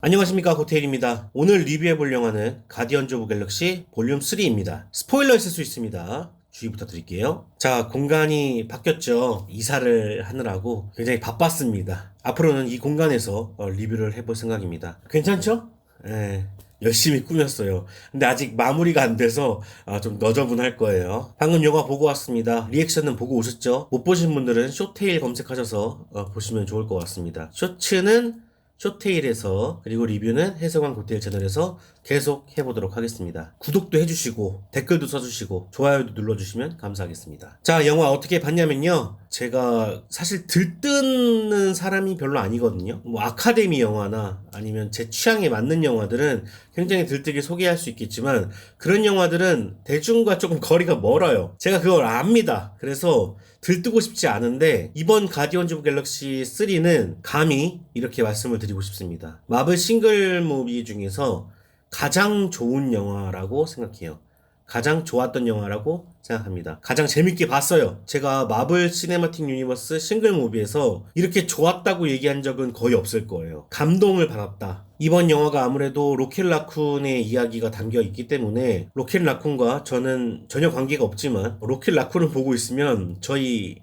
안녕하십니까, 고태일입니다. 오늘 리뷰해볼 영화는 가디언즈 오브 갤럭시 볼륨 3입니다. 스포일러 있을 수 있습니다. 주의 부탁드릴게요. 자, 공간이 바뀌었죠. 이사를 하느라고 굉장히 바빴습니다. 앞으로는 이 공간에서 리뷰를 해볼 생각입니다. 괜찮죠? 예. 열심히 꾸몄어요. 근데 아직 마무리가 안 돼서 좀 너저분할 거예요. 방금 영화 보고 왔습니다. 리액션은 보고 오셨죠? 못 보신 분들은 쇼테일 검색하셔서 보시면 좋을 것 같습니다. 쇼츠는 쇼테일에서, 그리고 리뷰는 해석왕 고테일 채널에서 계속 해보도록 하겠습니다. 구독도 해주시고 댓글도 써주시고 좋아요도 눌러주시면 감사하겠습니다. 자, 영화 어떻게 봤냐면요, 제가 사실 들뜨는 사람이 별로 아니거든요. 뭐 아카데미 영화나 아니면 제 취향에 맞는 영화들은 굉장히 들뜨게 소개할 수 있겠지만, 그런 영화들은 대중과 조금 거리가 멀어요. 제가 그걸 압니다. 그래서 들뜨고 싶지 않은데, 이번 가디언즈 오브 갤럭시 3는 감히 이렇게 말씀을 드리고 싶습니다. 마블 싱글 무비 중에서 가장 좋은 영화라고 생각해요. 가장 좋았던 영화라고 생각합니다. 가장 재밌게 봤어요. 제가 마블 시네마틱 유니버스 싱글 무비에서 이렇게 좋았다고 얘기한 적은 거의 없을 거예요. 감동을 받았다. 이번 영화가 아무래도 로켓 라쿤의 이야기가 담겨 있기 때문에, 로켓 라쿤과 저는 전혀 관계가 없지만 로켓 라쿤을 보고 있으면 저희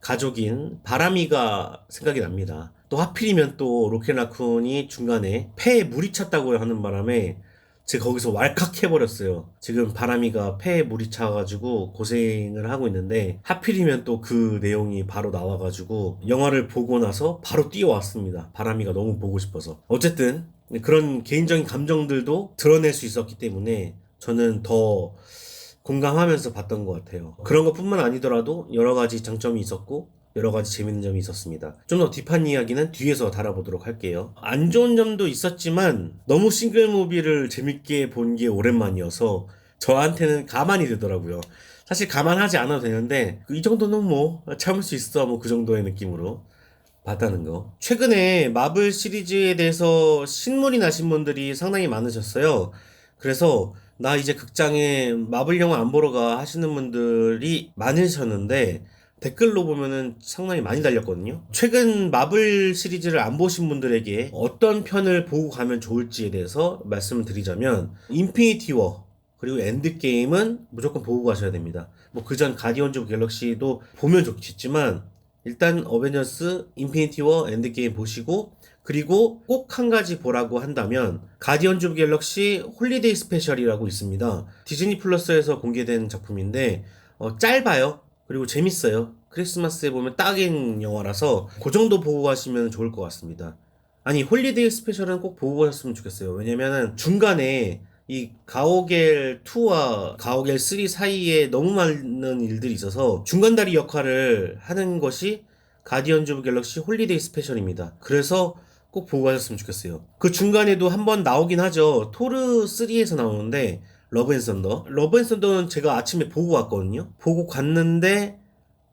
가족인 바람이가 생각이 납니다. 또 하필이면 또 로켓 라쿤이 중간에 폐에 물이 찼다고 하는 바람에 제가 거기서 왈칵 해버렸어요. 지금 바람이가 폐에 물이 차가지고 고생을 하고 있는데, 하필이면 또 그 내용이 바로 나와가지고 영화를 보고 나서 바로 뛰어왔습니다. 바람이가 너무 보고 싶어서. 어쨌든 그런 개인적인 감정들도 드러낼 수 있었기 때문에 저는 더 공감하면서 봤던 것 같아요. 그런 것뿐만 아니더라도 여러 가지 장점이 있었고 여러 가지 재밌는 점이 있었습니다. 좀 더 딥한 이야기는 뒤에서 다뤄보도록 할게요. 안 좋은 점도 있었지만 너무 싱글 무비를 재밌게 본 게 오랜만이어서 저한테는 가만히 되더라고요. 사실 감안하지 않아도 되는데 이 정도는 뭐 참을 수 있어, 뭐 그 정도의 느낌으로 봤다는 거. 최근에 마블 시리즈에 대해서 신물이 나신 분들이 상당히 많으셨어요. 그래서 나 이제 극장에 마블 영화 안 보러 가 하시는 분들이 많으셨는데, 댓글로 보면은 상당히 많이 달렸거든요. 최근 마블 시리즈를 안 보신 분들에게 어떤 편을 보고 가면 좋을지에 대해서 말씀을 드리자면, 인피니티 워 그리고 엔드게임은 무조건 보고 가셔야 됩니다. 뭐 그전 가디언즈 오브 갤럭시도 보면 좋겠지만, 일단 어벤져스 인피니티 워 엔드게임 보시고, 그리고 꼭 한 가지 보라고 한다면 가디언즈 오브 갤럭시 홀리데이 스페셜이라고 있습니다. 디즈니 플러스에서 공개된 작품인데 짧아요. 그리고 재밌어요. 크리스마스에 보면 딱인 영화라서 그 정도 보고 가시면 좋을 것 같습니다. 아니, 홀리데이 스페셜은 꼭 보고 가셨으면 좋겠어요. 왜냐면은 중간에 이 가오갤 2와 가오갤 3 사이에 너무 많은 일들이 있어서 중간다리 역할을 하는 것이 가디언즈 오브 갤럭시 홀리데이 스페셜입니다. 그래서 꼭 보고 가셨으면 좋겠어요. 그 중간에도 한번 나오긴 하죠. 토르 3에서 나오는데, 러브 앤 썬더. 러브 앤 썬더는 제가 아침에 보고 왔거든요. 보고 갔는데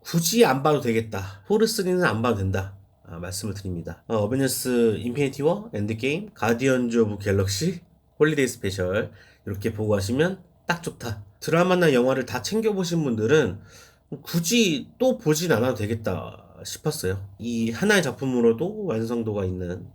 굳이 안 봐도 되겠다. 토르 3는 안 봐도 된다. 말씀을 드립니다. 어벤져스 인피니티 워, 엔드게임, 가디언즈 오브 갤럭시, 홀리데이 스페셜 이렇게 보고 가시면 딱 좋다. 드라마나 영화를 다 챙겨보신 분들은 굳이 또 보진 않아도 되겠다 싶었어요. 이 하나의 작품으로도 완성도가 있는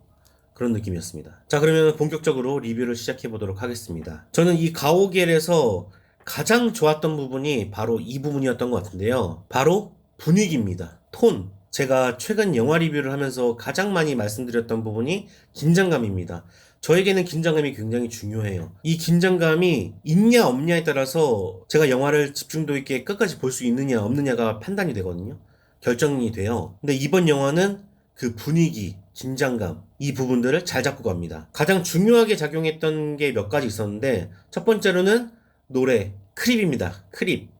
그런 느낌이었습니다. 자, 그러면 본격적으로 리뷰를 시작해 보도록 하겠습니다. 저는 이 가오갤에서 가장 좋았던 부분이 바로 이 부분이었던 것 같은데요. 바로 분위기입니다. 톤. 제가 최근 영화 리뷰를 하면서 가장 많이 말씀드렸던 부분이 긴장감입니다. 저에게는 긴장감이 굉장히 중요해요. 이 긴장감이 있냐 없냐에 따라서 제가 영화를 집중도 있게 끝까지 볼 수 있느냐 없느냐가 판단이 되거든요. 결정이 돼요. 근데 이번 영화는 그 분위기, 긴장감, 이 부분들을 잘 잡고 갑니다. 가장 중요하게 작용했던 게 몇 가지 있었는데, 첫 번째로는 노래, 크립입니다. 클립.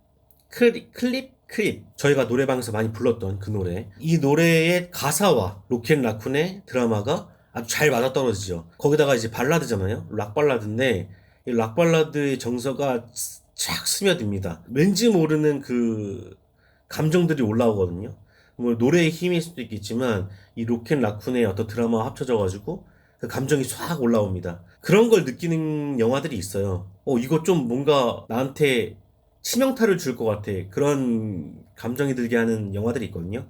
저희가 노래방에서 많이 불렀던 그 노래. 이 노래의 가사와 로켓 라쿤의 드라마가 아주 잘 맞아떨어지죠. 거기다가 이제 발라드잖아요. 락 발라드인데, 이 락 발라드의 정서가 쫙 스며듭니다. 왠지 모르는 그 감정들이 올라오거든요. 뭐 노래의 힘일 수도 있겠지만 이 로켓 라쿤의 어떤 드라마와 합쳐져가지고 그 감정이 싹 올라옵니다. 그런 걸 느끼는 영화들이 있어요. 이거 좀 뭔가 나한테 치명타를 줄 것 같아. 그런 감정이 들게 하는 영화들이 있거든요.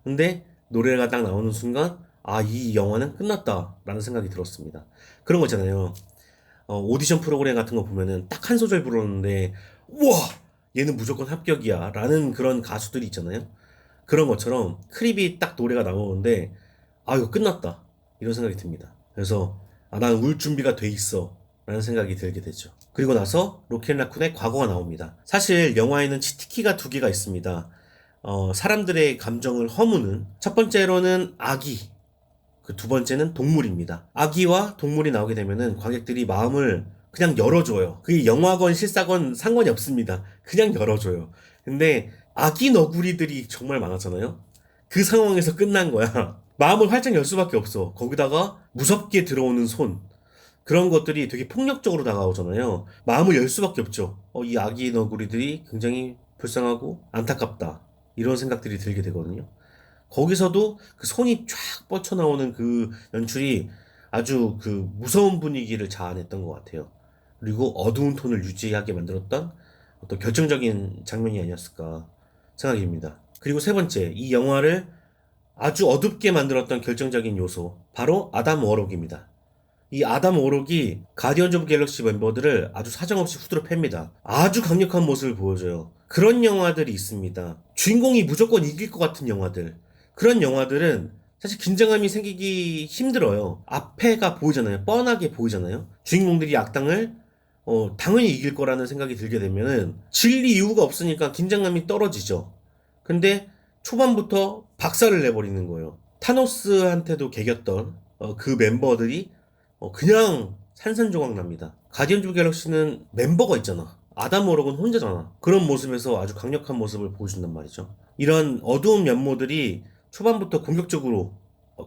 근데 노래가 딱 나오는 순간 이 영화는 끝났다라는 생각이 들었습니다. 그런 거 있잖아요. 오디션 프로그램 같은 거 보면은 딱 한 소절 불렀는데, 우와! 얘는 무조건 합격이야. 라는 그런 가수들이 있잖아요. 그런 것처럼 크립이 딱 노래가 나오는데, 이거 끝났다. 이런 생각이 듭니다. 그래서, 난 울 준비가 돼 있어. 라는 생각이 들게 되죠. 그리고 나서 로켓라쿤의 과거가 나옵니다. 사실 영화에는 치트키가 두 개가 있습니다. 사람들의 감정을 허무는 첫 번째로는 아기, 그 두 번째는 동물입니다. 아기와 동물이 나오게 되면은 관객들이 마음을 그냥 열어줘요. 그게 영화건 실사건 상관이 없습니다. 그냥 열어줘요. 근데 아기 너구리들이 정말 많았잖아요. 그 상황에서 끝난 거야. 마음을 활짝 열 수밖에 없어. 거기다가 무섭게 들어오는 손. 그런 것들이 되게 폭력적으로 다가오잖아요. 마음을 열 수밖에 없죠. 이 아기 너구리들이 굉장히 불쌍하고 안타깝다. 이런 생각들이 들게 되거든요. 거기서도 그 손이 쫙 뻗쳐나오는 그 연출이 아주 그 무서운 분위기를 자아냈던 것 같아요. 그리고 어두운 톤을 유지하게 만들었던 어떤 결정적인 장면이 아니었을까 생각이 듭니다. 그리고 세 번째, 이 영화를 아주 어둡게 만들었던 결정적인 요소, 바로 아담 워록입니다. 이 아담 워록이 가디언즈 오브 갤럭시 멤버들을 아주 사정없이 후드로 팹니다. 아주 강력한 모습을 보여줘요. 그런 영화들이 있습니다. 주인공이 무조건 이길 것 같은 영화들. 그런 영화들은 사실 긴장감이 생기기 힘들어요. 앞에가 보이잖아요. 뻔하게 보이잖아요. 주인공들이 악당을 당연히 이길 거라는 생각이 들게 되면은 질 이유가 없으니까 긴장감이 떨어지죠. 근데 초반부터 박살을 내버리는 거예요. 타노스한테도 개겼던 그 멤버들이 그냥 산산조각 납니다. 가디언즈 오브 갤럭시는 멤버가 있잖아. 아담 워록은 혼자잖아. 그런 모습에서 아주 강력한 모습을 보여준단 말이죠. 이런 어두운 면모들이 초반부터 공격적으로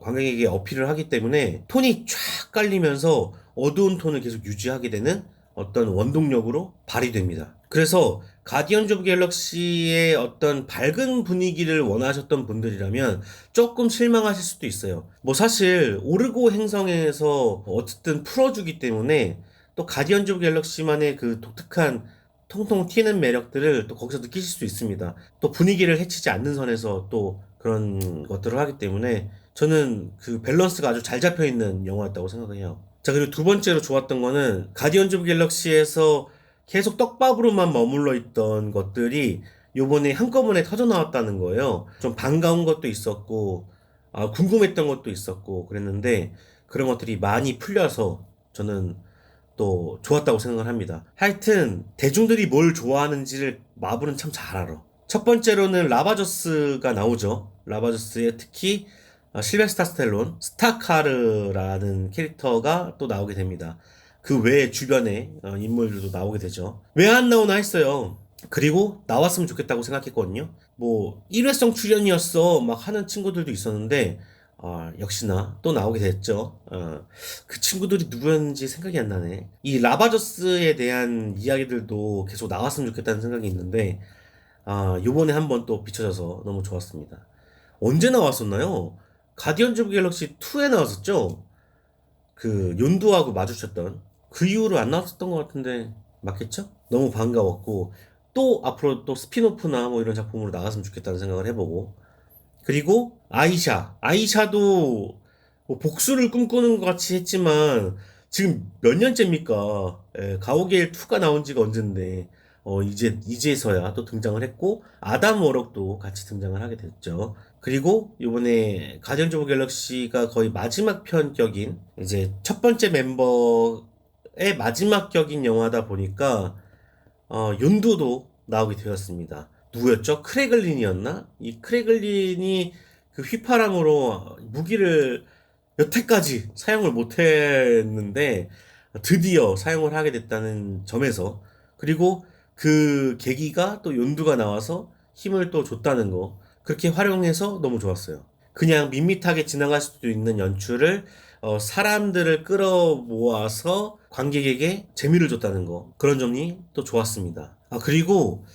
관객에게 어필을 하기 때문에 톤이 쫙 깔리면서 어두운 톤을 계속 유지하게 되는 어떤 원동력으로 발휘됩니다. 그래서 가디언즈 오브 갤럭시의 어떤 밝은 분위기를 원하셨던 분들이라면 조금 실망하실 수도 있어요. 뭐 사실 오르고 행성에서 어쨌든 풀어주기 때문에 또 가디언즈 오브 갤럭시만의 그 독특한 통통 튀는 매력들을 또 거기서 느끼실 수 있습니다. 또 분위기를 해치지 않는 선에서 또 그런 것들을 하기 때문에 저는 그 밸런스가 아주 잘 잡혀 있는 영화였다고 생각해요. 자, 그리고 두 번째로 좋았던 거는 가디언즈 오브 갤럭시에서 계속 떡밥으로만 머물러 있던 것들이 요번에 한꺼번에 터져 나왔다는 거예요. 좀 반가운 것도 있었고, 궁금했던 것도 있었고, 그랬는데, 그런 것들이 많이 풀려서 저는 또 좋았다고 생각을 합니다. 하여튼, 대중들이 뭘 좋아하는지를 마블은 참 잘 알아. 첫 번째로는 라바저스가 나오죠. 라바저스에 특히 실베스타 스텔론, 스타카르라는 캐릭터가 또 나오게 됩니다. 그 외에 주변에 인물들도 나오게 되죠. 왜 안 나오나 했어요. 그리고 나왔으면 좋겠다고 생각했거든요. 뭐 1회성 출연이었어 막 하는 친구들도 있었는데 역시나 또 나오게 됐죠. 그 친구들이 누구였는지 생각이 안 나네. 이 라바저스에 대한 이야기들도 계속 나왔으면 좋겠다는 생각이 있는데 요번에 한번 또 비춰져서 너무 좋았습니다. 언제 나왔었나요? 가디언즈 오브 갤럭시 2에 나왔었죠? 그 욘두하고 마주쳤던 그 이후로 안 나왔었던 것 같은데 맞겠죠? 너무 반가웠고 또 앞으로 또 스피노프나 뭐 이런 작품으로 나왔으면 좋겠다는 생각을 해보고 그리고 아이샤도 뭐 복수를 꿈꾸는 것 같이 했지만 지금 몇 년째입니까? 가오갤 2가 나온 지가 언젠데 이제서야 또 등장을 했고 아담 워럭도 같이 등장을 하게 됐죠. 그리고 이번에 가디언즈 오브 갤럭시가 거의 마지막 편격인 이제 첫 번째 멤버의 마지막 격인 영화다 보니까 윤두도 나오게 되었습니다. 누구였죠? 크레글린이었나? 이 크레글린이 그 휘파람으로 무기를 여태까지 사용을 못했는데 드디어 사용을 하게 됐다는 점에서 그리고 그 계기가 또 연두가 나와서 힘을 또 줬다는 거 그렇게 활용해서 너무 좋았어요. 그냥 밋밋하게 지나갈 수도 있는 연출을 사람들을 끌어모아서 관객에게 재미를 줬다는 거 그런 점이 또 좋았습니다. 그리고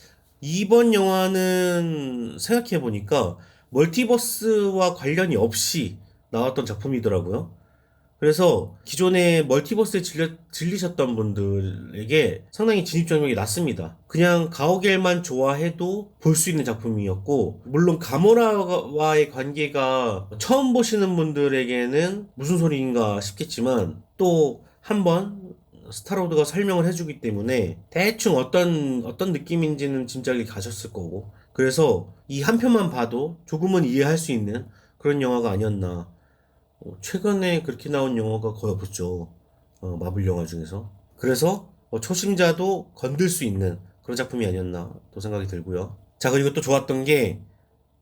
이번 영화는 생각해보니까 멀티버스와 관련이 없이 나왔던 작품이더라고요. 그래서 기존에 멀티버스에 질리셨던 분들에게 상당히 진입장벽이 낮습니다. 그냥 가오갤만 좋아해도 볼 수 있는 작품이었고, 물론 가모라와의 관계가 처음 보시는 분들에게는 무슨 소리인가 싶겠지만, 또 한번 스타로드가 설명을 해주기 때문에 대충 어떤 느낌인지는 짐작이 가셨을 거고, 그래서 이 한 편만 봐도 조금은 이해할 수 있는 그런 영화가 아니었나. 최근에 그렇게 나온 영화가 거의 없었죠. 마블 영화 중에서. 그래서 초심자도 건들 수 있는 그런 작품이 아니었나 또 생각이 들고요. 자, 그리고 또 좋았던 게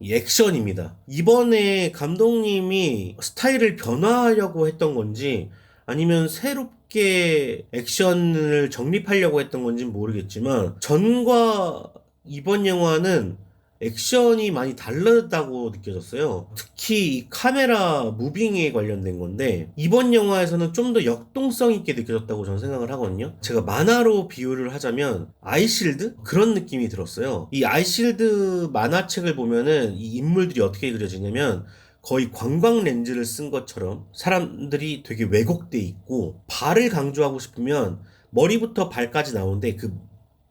이 액션입니다. 이번에 감독님이 스타일을 변화하려고 했던 건지 아니면 새롭게 액션을 정립하려고 했던 건지는 모르겠지만 전과 이번 영화는 액션이 많이 다르다고 느껴졌어요. 특히 이 카메라 무빙에 관련된 건데 이번 영화에서는 좀 더 역동성 있게 느껴졌다고 저는 생각을 하거든요. 제가 만화로 비유를 하자면 아이실드? 그런 느낌이 들었어요. 이 아이실드 만화책을 보면은 이 인물들이 어떻게 그려지냐면 거의 관광 렌즈를 쓴 것처럼 사람들이 되게 왜곡돼 있고 발을 강조하고 싶으면 머리부터 발까지 나오는데 그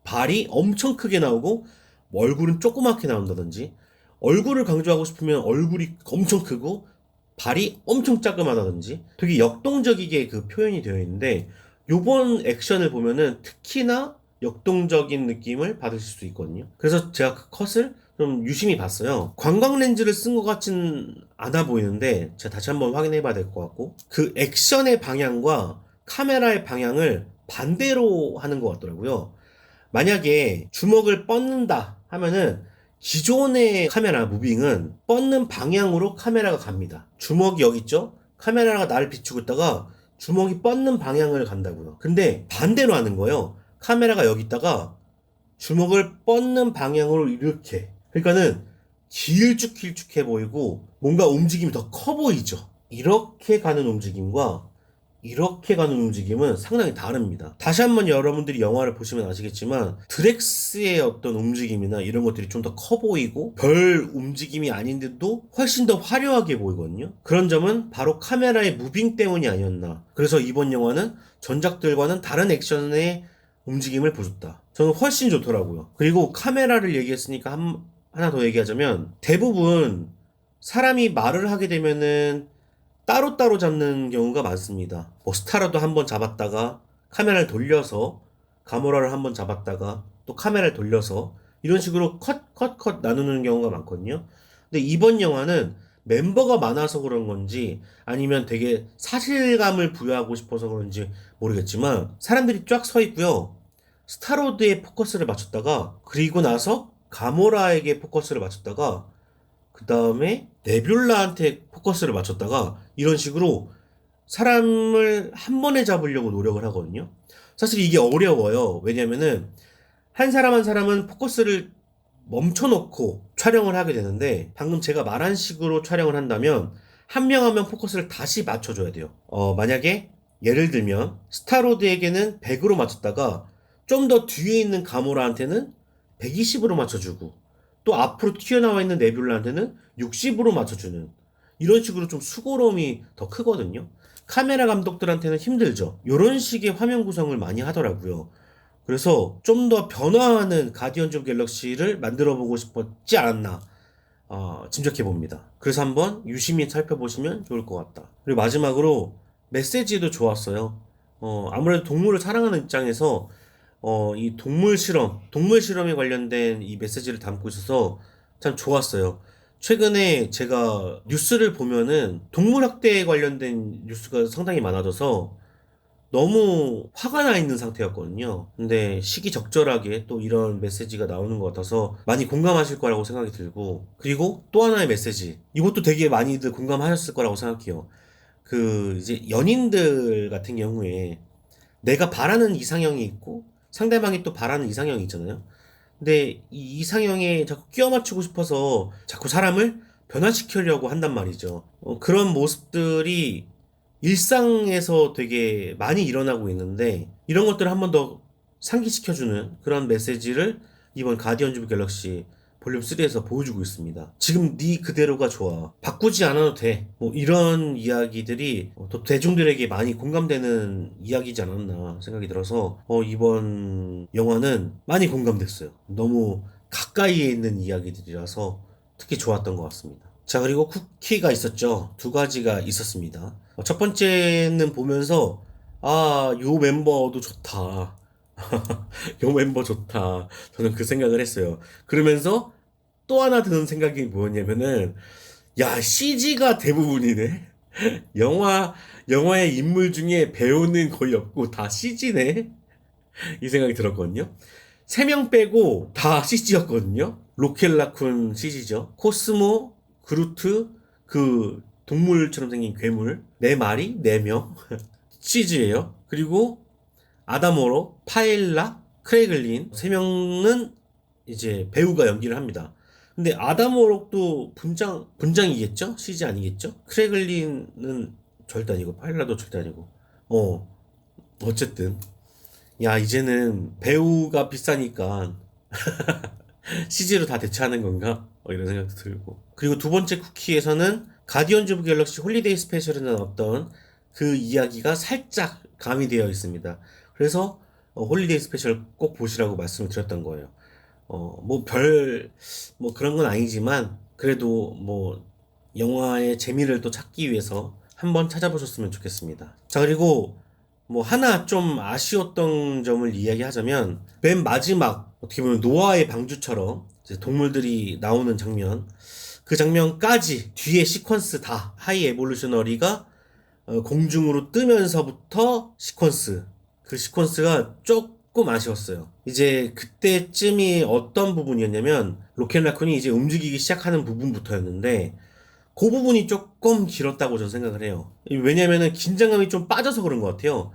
발이 엄청 크게 나오고 얼굴은 조그맣게 나온다든지 얼굴을 강조하고 싶으면 얼굴이 엄청 크고 발이 엄청 짜그마다든지 되게 역동적이게 그 표현이 되어 있는데 요번 액션을 보면은 특히나 역동적인 느낌을 받으실 수 있거든요. 그래서 제가 그 컷을 좀 유심히 봤어요. 관광 렌즈를 쓴 것 같진 않아 보이는데 제가 다시 한번 확인해 봐야 될 것 같고 그 액션의 방향과 카메라의 방향을 반대로 하는 것 같더라고요. 만약에 주먹을 뻗는다 하면은 기존의 카메라 무빙은 뻗는 방향으로 카메라가 갑니다. 주먹이 여기 있죠? 카메라가 나를 비추고 있다가 주먹이 뻗는 방향을 간다고요. 근데 반대로 하는 거예요. 카메라가 여기 있다가 주먹을 뻗는 방향으로 이렇게. 그러니까는 길쭉길쭉해 보이고 뭔가 움직임이 더 커 보이죠. 이렇게 가는 움직임과 이렇게 가는 움직임은 상당히 다릅니다. 다시 한번 여러분들이 영화를 보시면 아시겠지만 드렉스의 어떤 움직임이나 이런 것들이 좀 더 커 보이고 별 움직임이 아닌데도 훨씬 더 화려하게 보이거든요. 그런 점은 바로 카메라의 무빙 때문이 아니었나. 그래서 이번 영화는 전작들과는 다른 액션의 움직임을 보여줬다. 저는 훨씬 좋더라고요. 그리고 카메라를 얘기했으니까 하나 더 얘기하자면 대부분 사람이 말을 하게 되면은 따로따로 잡는 경우가 많습니다. 뭐 스타라도 한번 잡았다가 카메라를 돌려서 가모라를 한번 잡았다가 또 카메라를 돌려서 이런 식으로 컷 나누는 경우가 많거든요. 근데 이번 영화는 멤버가 많아서 그런 건지 아니면 되게 사실감을 부여하고 싶어서 그런지 모르겠지만 사람들이 쫙 서 있고요. 스타로드에 포커스를 맞췄다가 그리고 나서 가모라에게 포커스를 맞췄다가 그 다음에 네뷸라한테 포커스를 맞췄다가 이런 식으로 사람을 한 번에 잡으려고 노력을 하거든요. 사실 이게 어려워요. 왜냐면은 한 사람 한 사람은 포커스를 멈춰놓고 촬영을 하게 되는데 방금 제가 말한 식으로 촬영을 한다면 한 명 한 명 포커스를 다시 맞춰줘야 돼요. 만약에 예를 들면 스타로드에게는 100으로 맞췄다가 좀 더 뒤에 있는 가모라한테는 120으로 맞춰주고 또 앞으로 튀어나와 있는 네뷸라한테는 60으로 맞춰주는 이런 식으로 좀 수고로움이 더 크거든요. 카메라 감독들한테는 힘들죠. 이런 식의 화면 구성을 많이 하더라고요. 그래서 좀 더 변화하는 가디언즈 오브 갤럭시를 만들어 보고 싶었지 않았나 짐작해 봅니다. 그래서 한번 유심히 살펴보시면 좋을 것 같다. 그리고 마지막으로 메시지도 좋았어요. 아무래도 동물을 사랑하는 입장에서 이 동물 실험에 관련된 이 메시지를 담고 있어서 참 좋았어요. 최근에 제가 뉴스를 보면은 동물학대에 관련된 뉴스가 상당히 많아져서 너무 화가 나 있는 상태였거든요. 근데 시기적절하게 또 이런 메시지가 나오는 것 같아서 많이 공감하실 거라고 생각이 들고, 그리고 또 하나의 메시지. 이것도 되게 많이들 공감하셨을 거라고 생각해요. 이제 연인들 같은 경우에 내가 바라는 이상형이 있고 상대방이 또 바라는 이상형이 있잖아요. 근데 이 이상형에 자꾸 끼워 맞추고 싶어서 자꾸 사람을 변화시키려고 한단 말이죠. 그런 모습들이 일상에서 되게 많이 일어나고 있는데 이런 것들을 한 번 더 상기시켜주는 그런 메시지를 이번 가디언즈 오브 갤럭시 볼륨 3에서 보여주고 있습니다. 지금 네 그대로가 좋아. 바꾸지 않아도 돼. 뭐 이런 이야기들이 또 대중들에게 많이 공감되는 이야기지 않았나 생각이 들어서 이번 영화는 많이 공감됐어요. 너무 가까이에 있는 이야기들이라서 특히 좋았던 것 같습니다. 자, 그리고 쿠키가 있었죠. 두 가지가 있었습니다. 첫 번째는 보면서 요 멤버도 좋다. 요 멤버 좋다. 저는 그 생각을 했어요. 그러면서 또 하나 드는 생각이 뭐였냐면은, 야, CG가 대부분이네? 영화의 인물 중에 배우는 거의 없고 다 CG네? 이 생각이 들었거든요. 3명 빼고 다 CG였거든요. 로켈라쿤 CG죠. 코스모, 그루트, 그 동물처럼 생긴 괴물, 4마리, 4명 CG예요. 그리고 아다모로, 파일라, 크레이글린 3명은 이제 배우가 연기를 합니다. 근데 아다모록도 분장이겠죠? CG 아니겠죠? 크레글린은 절대 아니고 파일라도 절대 아니고 어쨌든 야 이제는 배우가 비싸니까 CG로 다 대체하는 건가? 이런 생각도 들고. 그리고 두 번째 쿠키에서는 가디언즈 오브 갤럭시 홀리데이 스페셜이라는 어떤 그 이야기가 살짝 가미되어 있습니다. 그래서 홀리데이 스페셜 꼭 보시라고 말씀을 드렸던 거예요. 뭐 그런 건 아니지만 그래도 뭐 영화의 재미를 또 찾기 위해서 한번 찾아보셨으면 좋겠습니다. 자, 그리고 뭐 하나 좀 아쉬웠던 점을 이야기하자면 맨 마지막 어떻게 보면 노아의 방주처럼 이제 동물들이 나오는 장면, 그 장면까지 뒤에 시퀀스 다 하이 에볼루셔너리가 공중으로 뜨면서부터 그 시퀀스가 조금 아쉬웠어요. 이제 그때쯤이 어떤 부분이었냐면 로켓라쿤이 이제 움직이기 시작하는 부분부터였는데 그 부분이 조금 길었다고 저는 생각을 해요. 왜냐면은 긴장감이 좀 빠져서 그런 것 같아요.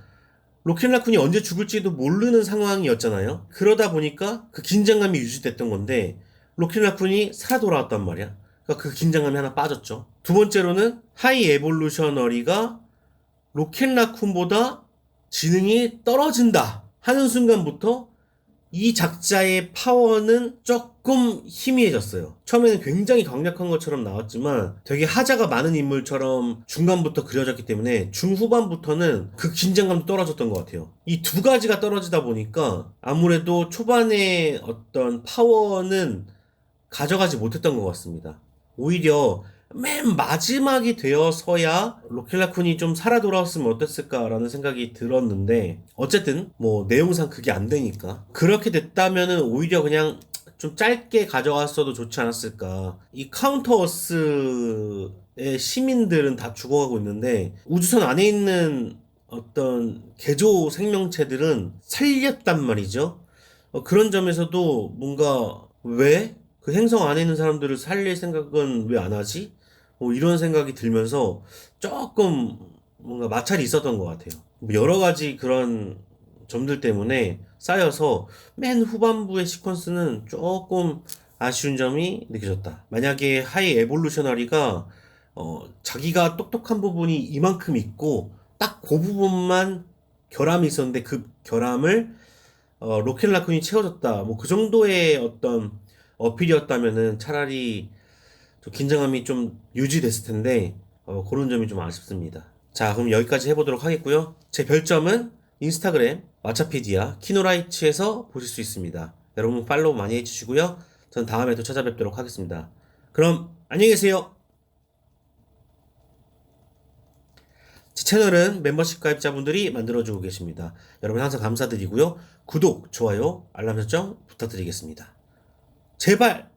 로켓라쿤이 언제 죽을지도 모르는 상황이었잖아요. 그러다 보니까 그 긴장감이 유지됐던 건데 로켓라쿤이 살아 돌아왔단 말이야. 그러니까 그 긴장감이 하나 빠졌죠. 두 번째로는 하이 에볼루셔너리가 로켓라쿤보다 지능이 떨어진다 하는 순간부터 이 작자의 파워는 조금 희미해졌어요. 처음에는 굉장히 강력한 것처럼 나왔지만 되게 하자가 많은 인물처럼 중간부터 그려졌기 때문에 중후반부터는 그 긴장감도 떨어졌던 것 같아요. 이 두 가지가 떨어지다 보니까 아무래도 초반에 어떤 파워는 가져가지 못했던 것 같습니다. 오히려 맨 마지막이 되어서야 로켈라쿤이 좀 살아 돌아왔으면 어땠을까라는 생각이 들었는데 어쨌든 뭐 내용상 그게 안 되니까 그렇게 됐다면은 오히려 그냥 좀 짧게 가져왔어도 좋지 않았을까. 이 카운터어스의 시민들은 다 죽어가고 있는데 우주선 안에 있는 어떤 개조 생명체들은 살렸단 말이죠. 그런 점에서도 뭔가 왜? 그 행성 안에 있는 사람들을 살릴 생각은 왜 안 하지? 뭐 이런 생각이 들면서 조금 뭔가 마찰이 있었던 것 같아요. 뭐 여러 가지 그런 점들 때문에 쌓여서 맨 후반부의 시퀀스는 조금 아쉬운 점이 느껴졌다. 만약에 하이 에볼루셔너리가 자기가 똑똑한 부분이 이만큼 있고 딱 그 부분만 결함이 있었는데 그 결함을 로켓라쿤이 채워줬다. 뭐 그 정도의 어떤 어필이었다면은 차라리 좀 긴장감이 좀 유지됐을 텐데 그런 점이 좀 아쉽습니다. 자, 그럼 여기까지 해보도록 하겠고요. 제 별점은 인스타그램, 마차피디아, 키노라이츠에서 보실 수 있습니다. 여러분 팔로우 많이 해주시고요. 전 다음에 또 찾아뵙도록 하겠습니다. 그럼 안녕히 계세요. 제 채널은 멤버십 가입자분들이 만들어주고 계십니다. 여러분 항상 감사드리고요. 구독, 좋아요, 알람 설정 부탁드리겠습니다. 제발